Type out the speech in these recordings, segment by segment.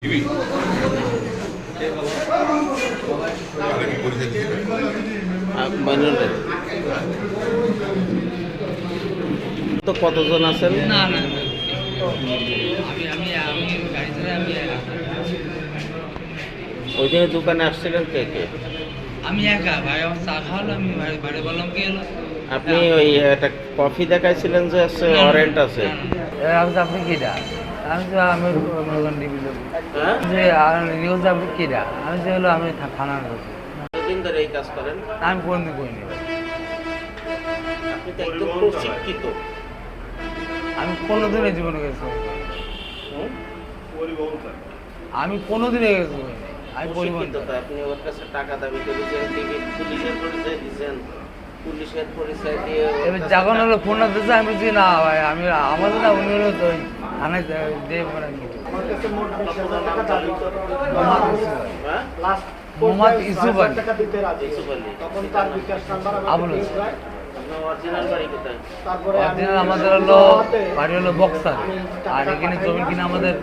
তো কতজন আছেন? না না আমি গাড়ি ধরে ওই দিনে দোকানে আসছিলেন কে কে? আমি একা ভাই, আমার চা খাওয়ালো, আমি বাড়ি বললাম কি হলো। আপনি ওই একটা কফি দেখাইছিলেন যে আছে ওয়ারেন্ট আছে। আপনি কিরা? আমি তো আমি হ্যাঁ? যে নিউজ আপনি কিরা? আমি যে হলো আমি থানার করছি। কতদিন ধরে এই কাজ করেন? আমি কোনদিন করিনি। আপনি তো একদম প্রশিক্ষিত। আমি কোনোদিন এই জীবনে গেছি, হুম? আমি কোনোদিন গেছি আমি পরিবহন। প্রশিক্ষিত তো। আপনি ওর কাছে টাকা দাবি করেছেন, পুলিশের পরিচয় দিয়েছেন, পুলিশের পরিচয় দিয়ে এবার যখন হলো ফোন দিচ্ছে আমি বলছি না ভাই, আমি আমাদের না উনি হলো তো থানায় দিয়ে মানে মোহাম্মদ ইউসুফ আলী। আবুল অরিজিনাল বাড়ি কোথায়? অরিজিনাল আমাদের হলো বাড়ি হলো বক্সার, আর এখানে জমি কিনা আমাদের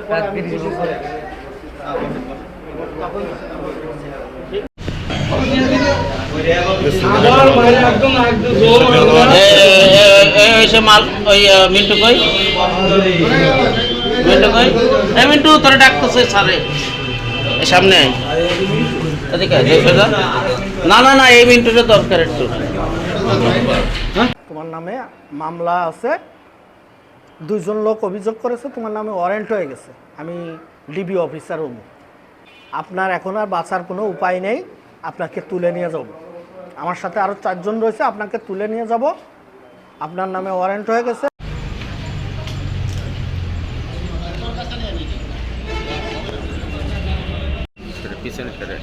প্রায় 30 বছর। মাল ওই মিন্টু কই, মিন্টু কই, মিন্টু তোরা ডাকতেছে সারে সামনে আয়। এদিকে আয়, দেখে যা। না না না, এই মিন্টুটা দরকার একটু। তোমার নামে মামলা আছে, 2 জন লোক অভিযোগ করেছে তোমার নামে ওয়ারেন্ট হয়ে গেছে। আমি ডিবি অফিসার হব, আপনার এখন আর বাঁচার কোনো উপায় নেই, আপনাকে তুলে নিয়ে যাব। আমার সাথে আরও 4 জন রয়েছে, আপনাকে তুলে নিয়ে যাব, আপনার নামে ওয়ারেন্ট হয়ে গেছে। পিছনে ফেরে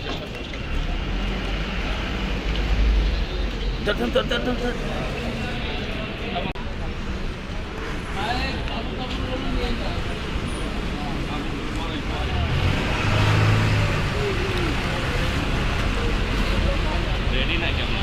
রেডি না কেন?